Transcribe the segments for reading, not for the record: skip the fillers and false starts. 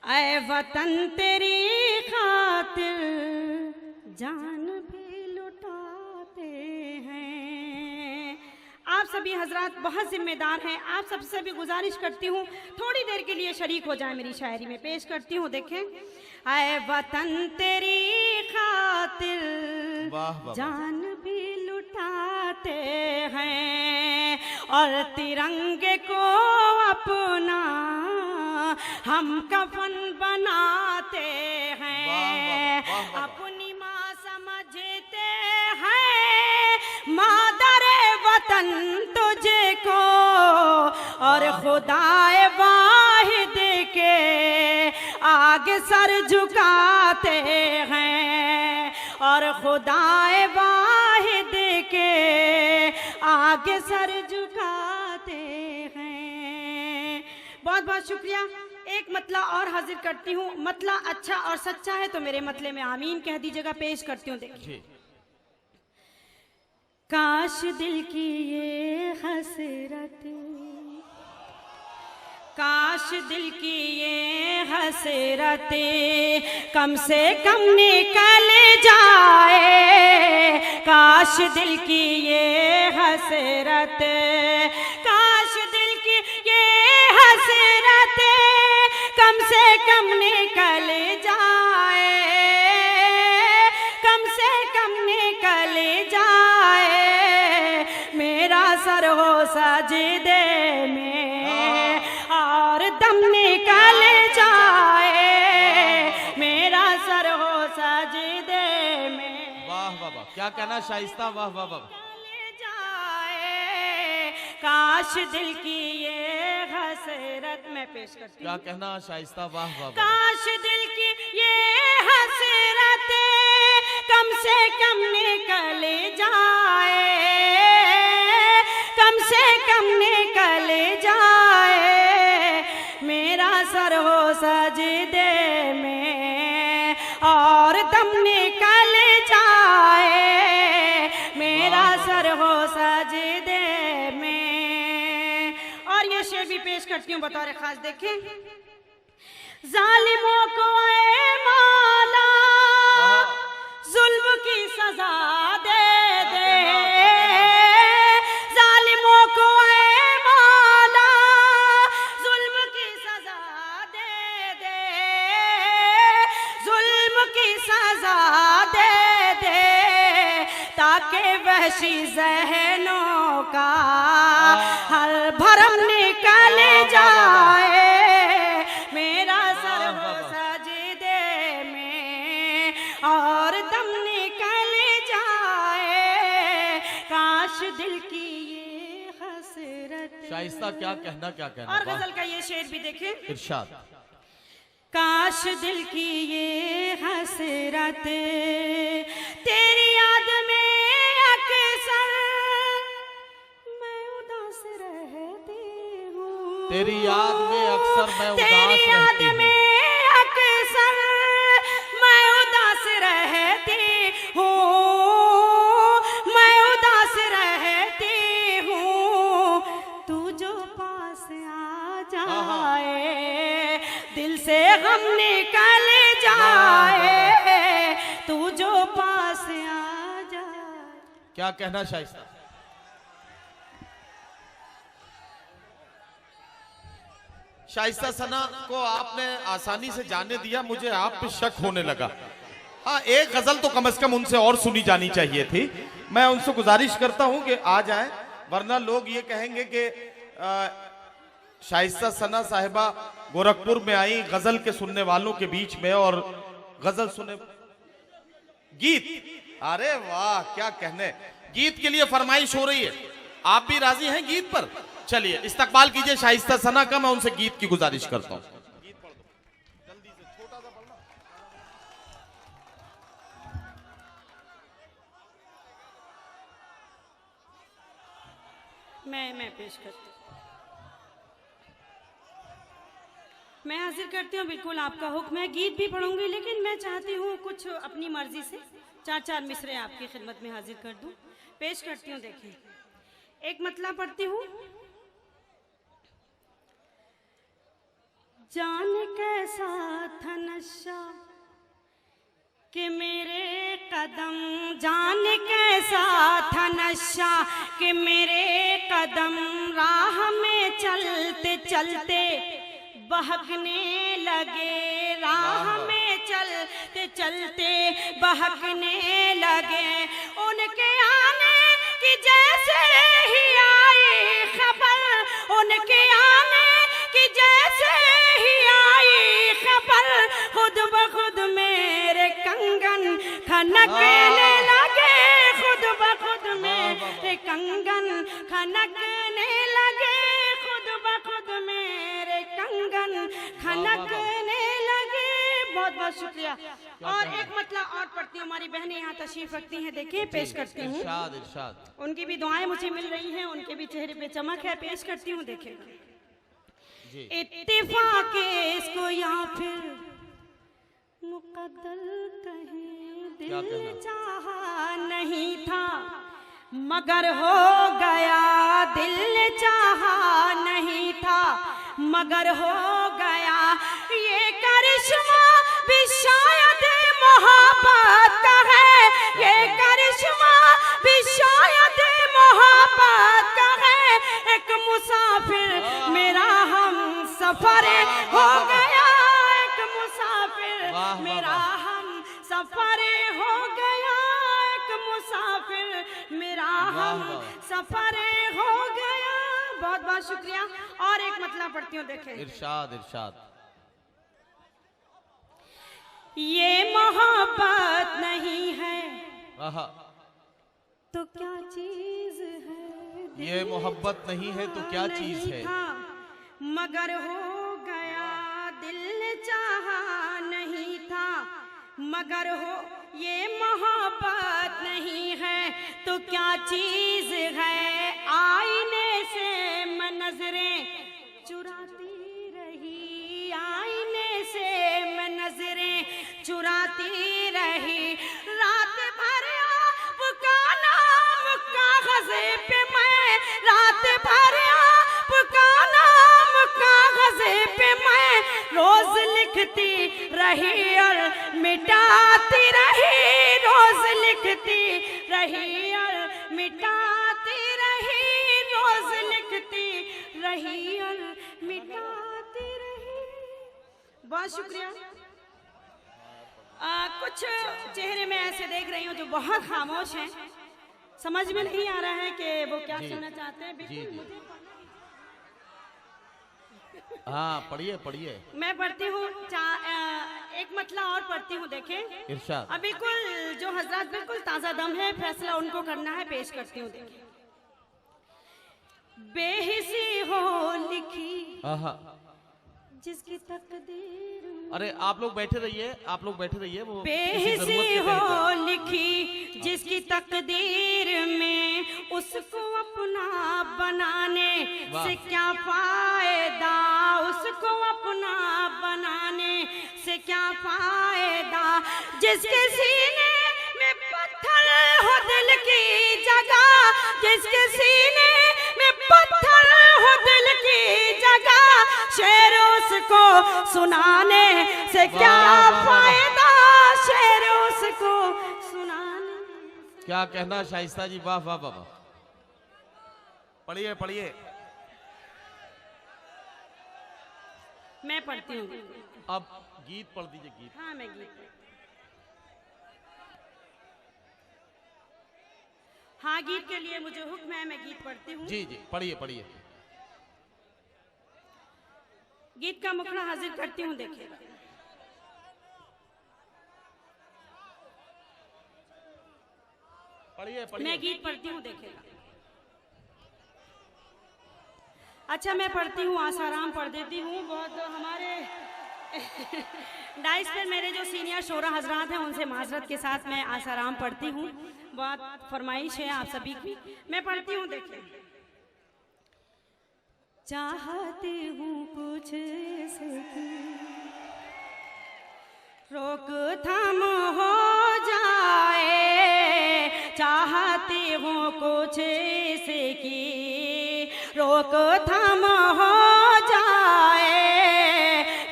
ऐ वतन तेरी खातिर जान भी लुटाते हैं। आप सभी हजरात बहुत जिम्मेदार हैं। आप सबसे भी गुजारिश करती हूँ थोड़ी देर के लिए शरीक हो जाए मेरी शायरी में। पेश करती हूँ, देखें। ऐ वतन तेरी खातिर जान भी लुटाते हैं और तिरंगे को अपना हम कफन बनाते हैं। अपनी माँ समझते हैं मादरे वतन तुझको और खुदाए वाहिद के आगे सर झुकाते हैं और खुदाए वाहिद के आगे सर झुकाते हैं। बहुत बहुत शुक्रिया। एक मतला और हाजिर करती हूँ। मतला अच्छा और सच्चा है तो मेरे मतले में आमीन कह दीजिएगा। पेश करती हूँ, देखिए। काश दिल की ये हसरत, काश दिल की ये हसरत कम से कम निकल जाए। काश दिल की ये हसरत, काश दिल की ये हसरत कम से कम निकल जाए, कम से कम निकल जाए। मेरा सर हो सजदे में और दम निकल जाए। मेरा सर हो सजदे में। वाह वाह वाह, क्या कहना शाइस्ता, वाह वाह वाह। काश दिल की ये हसरत, मैं पेश करती हूँ। क्या कहना शाइस्ता, वाह वाह वाह। काश दिल की ये हसरत कम से कम निकल जाए, कम से कम निकल जाए। मेरा सर हो सजदे में और दम निकल जाए। मेरा सर हो सजदे में। और ये शेर भी पेश करती हूँ बतौर खास, देखें। जालिमों को ऐ मौला जुल्म की सजा दे दे। जालिमों को ऐ मौला जुल्म की सजा दे दे। जुल्म की सजा दे दे ताकि वहशी ज़हनों का हर भरम निकल जाए। मेरा सर हो सजदे में और दम निकल जाए। काश दिल की ये हसरत। शाइस्ता क्या कहना, क्या कहना। और गजल का ये शेर भी देखें। इरशाद। काश दिल की ये हसरत तेरी याद में अक्सर मैं उदास रहती हूँ। तेरी याद में अक्सर मैं उदास तेरी याद रहती हूँ। में अक्सर मैं उदास रहती हूँ। मैं उदास रहती हूँ। तू जो पास आ जाए दिल से गम निकल जाए। तू जो पास आ जाए। क्या कहना शाइस्ता। शाइस्ता सना को आपने आसानी से जाने दिया, मुझे आप पे शक होने लगा। हाँ, एक गजल तो कम से कम उनसे और सुनी जानी चाहिए थी। मैं उनसे गुजारिश करता हूं कि आ जाएं, वरना लोग ये कहेंगे कि शाइस्ता सना साहिबा गोरखपुर में आई गजल के सुनने वालों के बीच में और गजल सुने। गीत, अरे वाह, क्या कहने। गीत के लिए फरमाइश हो रही है, आप भी राजी हैं गीत पर? चलिए इस्तकबाल कीजिए शाइस्ता सना का। मैं उनसे गीत की गुजारिश करता हूं। मैं पेश करती हूँ। मैं हाजिर करती हूँ, बिल्कुल आपका हुक्म है। गीत भी पढ़ूंगी लेकिन मैं चाहती हूँ कुछ अपनी मर्जी से चार चार मिसरे आपकी खिदमत में हाजिर कर दूं। पेश करती हूँ, देखिए। एक मतला पढ़ती हूँ। जान कैसा कि मेरे कदम जान कैसा था नशा, कि मेरे कदम राह में चलते चलते बहकने लगे, राह में चलते चलते बहकने लगे। उनके आने की जैसे ही आई खबर, उनके आने की जैसे ही आई खबर, खुद ब खुद मेरे कंगन खनकने लगे, खुद ब खुद मेरे कंगन खनकने लगे, खुद ब खुद मेरे कंगन खनकने लगे। बहुत बहुत शुक्रिया। और एक मतलब और पढ़ती हूँ, हमारी बहनें यहाँ तशरीफ रखती हैं, देखिए पेश करती हूँ। इरशाद इरशाद। उनकी भी दुआएं मुझे मिल रही हैं, उनके भी चेहरे पे चमक है, पेश करती हूँ, देखिए। इत्तेफाक इसको या फिर मुकद्दर कहें, दिल चाहा नहीं था मगर हो गया, दिल चाहा नहीं था मगर हो गया। ये करिश्मा भी शायद मोहब्बत का है, ये करिश्मा भी शायद मोहब्बत का है। एक मुसाफिर मेरा हम सफर हो गया, एक मुसाफिर मेरा हम सफर हो गया, एक मुसाफिर मेरा हम सफर हो गया। बहुत बहुत शुक्रिया। और एक मतलब पढ़ती हूँ, देखें। इरशाद इरशाद। ये मोहब्बत नहीं है आहा, तो क्या चीज है, ये मोहब्बत नहीं है तो क्या चीज है, मगर हो गया, दिल चाहा नहीं था मगर हो। ये मोहब्बत नहीं है तो क्या चीज है, आईने से मैं नजरें चुराती रही, आईने से मैं नजरें चुराती रही। रात भर आपका नाम कागज़े पे मैं, रात भर आपका नाम कागज़े पे मैं रोज लिखती रही और मिटाती रही, रोज लिखती रही और मिटाती रही, रोज लिखती रही और मिटाती रही। बहुत शुक्रिया। कुछ चेहरे में ऐसे देख रही हूँ जो बहुत खामोश हैं, समझ में नहीं आ रहा है कि वो क्या सुनना चाहते हैं। बिल्कुल मुझे हाँ पढ़िए पढ़िए। मैं पढ़ती हूँ, एक मतलब और पढ़ती हूँ, देखें। इरशाद। अब बिल्कुल जो हजरत बिल्कुल ताज़ा दम है, फैसला उनको करना है, पेश करती हूँ, देखें। बेहिसी हो लिखी आहा, जिसकी तकदीर, अरे आप लोग बैठे रहिए, आप लोग बैठे रहिए। वो बेहिसी हो लिखी जिसकी तकदीर में, उसको अपना बनाने से क्या फायदा, उसको अपना बनाने से क्या फायदा। जिसके सीने में पत्थर हो दिल की जगह, जिसके सीने में पत्थर हो दिल की जगह, शेर उसको सुनाने से क्या फायदा, शेर उसको सुनाने। क्या कहना शाइस्ता जी, वाह वाह वाह। पढ़िए पढ़िए। मैं पढ़ती हूँ। अब गीत पढ़ दीजिए, गीत। हाँ मैं गीत, हाँ गीत के लिए मुझे हुक्म है, मैं गीत पढ़ती हूँ। जी जी पढ़िए पढ़िए। गीत का मुखड़ा हाजिर करती हूँ, देखिए। पढ़िए पढ़िए। मैं गीत पढ़ती हूँ, देखिएगा। अच्छा मैं पढ़ती हूँ, आसाराम पढ़ देती हूँ। बहुत हमारे डाइस पर मेरे जो सीनियर शोरा हजरात हैं उनसे माजरत के साथ मैं आसाराम पढ़ती हूँ, बहुत फरमाइश है आप सभी की। मैं पढ़ती हूँ, देखिए। चाहती हूँ कुछ से रोक थाम हो जाए, चाहती हूँ कुछ से की रोक थाम हो जाए,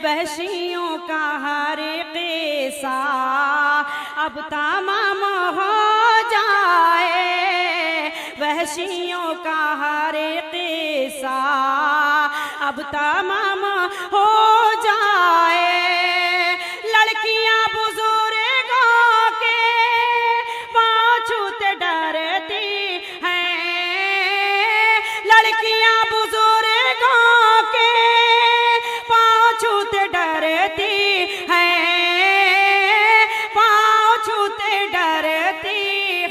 वहशियों का हर किस्सा अब तमाम हो जाए वहशियों का हर किस्सा, अब तमाम हो जाए। लड़कियां बुजुर्गों के पाँव छूते डरती हैं, लड़कियां बुजुर्गों के पाँव छूते डरती हैं, पाँव छूते डरती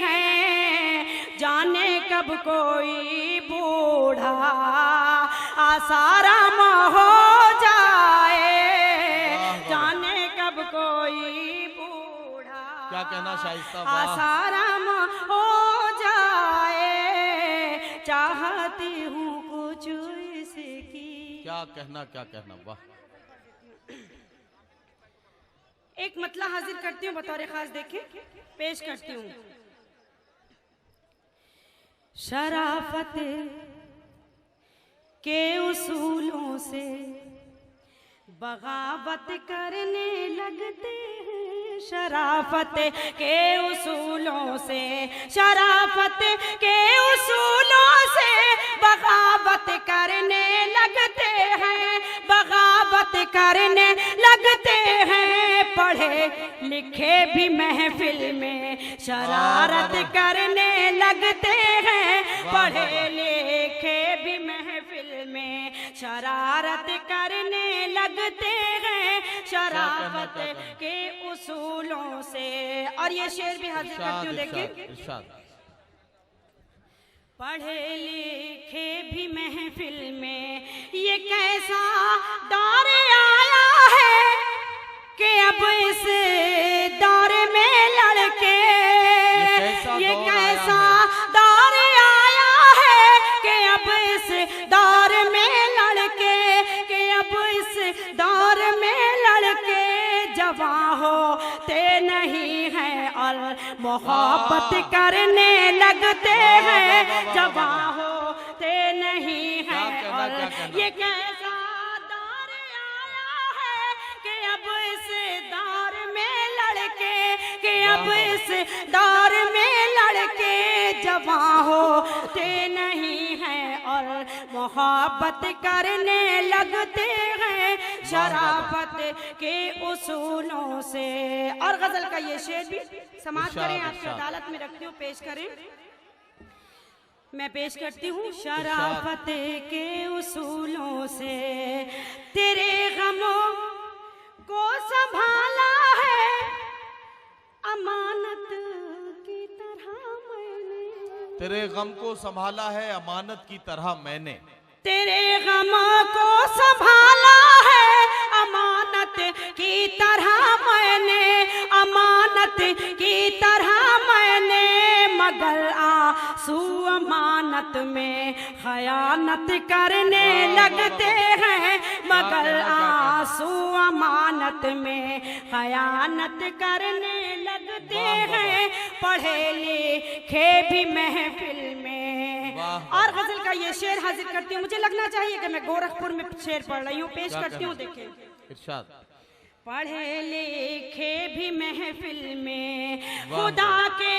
हैं। जाने कब कोई बूढ़ा आसाराम हो जाए, जाने कब कोई बूढ़ा क्या कहना शाइस्ता, आसाराम हो जाए। चाहती हूँ कुछ इसकी, क्या कहना, वाह। एक मतला हाजिर करती हूँ बतौर खास, देखें पेश करती हूँ। शराफत के उसूलों से बगावत करने लगते हैं, शराफत के उसूलों से, शराफत के उसूलों से बगावत करने लगते हैं, बगावत करने लगते हैं। पढ़े लिखे भी महफिल में शरारत करने लगते हैं, पढ़े लिखे भी महफिल में शरारत करने लगते हैं, शराफत के उसूलों से। और ये शेर भी हाजिर करती हूँ, देखिए। पढ़े लिखे भी महफिल में ये कैसा दौर आया है कि अब इस दौर में लड़के, ये कैसा दौर आया है कि अब इस दौर में लड़के, कि अब इस दौर में लड़के जवां होते नहीं हैं और मोहब्बत करने लगते हैं, जवां होते नहीं हैं। और ये कैसा दौर आया है कि अब इस दौर में लड़के, कि अब इस दौर में लड़के जवां होते नहीं हैं और मोहब्बत करने लगते हैं, शराफत के उसूलों से। और गजल का ये शेर भी समाप्त करें, आपकी अदालत में रखती हूँ, पेश करें। मैं पेश करती हूँ। शराफत के उसूलों से तेरे गमों को संभाला है, अमानत की तरह मैंने, तेरे गम को संभाला है अमानत की तरह मैंने, तेरे गम को संभाला है अमानत की तरह मैंने, अमानत की तरह मैंने। मगर आंसू अमानत में खयानत करने लगते हैं, मगर आंसू अमानत में खयानत करने लगते हैं। पढ़े लिखे भी महफिल में। और गजल का ये शेर हाजिर करती हूँ, मुझे लगना चाहिए कि मैं गोरखपुर में शेर पढ़ रही हूँ, पेश करती हूँ, देखें। इरशाद। पढ़े लिखे भी महफिल में खुदा के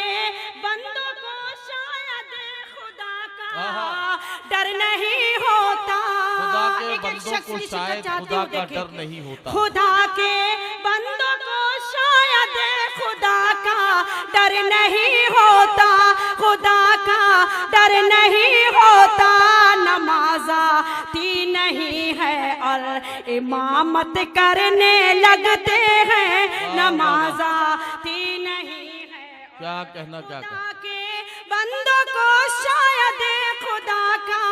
बंदों को शायद खुदा का डर नहीं होता, खुदा के बंदों को शायद खुदा का डर नहीं होता, खुदा के बंदों को शायद खुदा का डर नहीं होता, खुदा का डर नहीं होता। नमाज़ाती नहीं है और इमामत करने लगते हैं, नमाज़ाती नहीं है। क्या कहना, क्या कहना। के बंदों को शायद खुदा का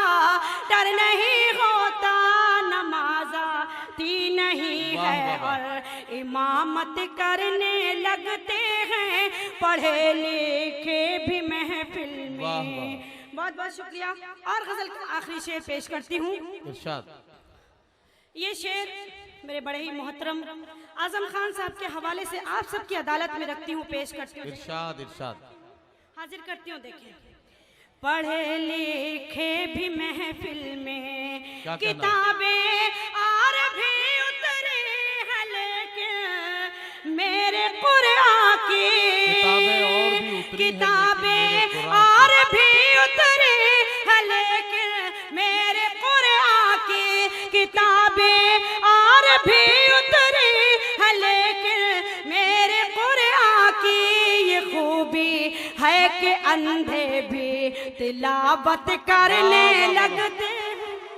डर नहीं होता, नमाज़ाती नहीं है और इमामत करने लगते हैं, पढ़े लिखे भी महफिल में। बहुत बहुत शुक्रिया। और गजल का आखिरी शेर पेश करती हूँ। इरशाद। ये शेर मेरे बड़े ही मोहतरम आजम खान साहब के हवाले से आप सबकी अदालत में रखती हूँ, पेश करती हूँ। इरशाद, इरशाद। हाजिर करती हूँ, देखिए। पढ़े लिखे भी महफिल में किताबें और भी उतरी है, लेकिन मेरे कुरान की कि अंधे भी तिलावत करने लगते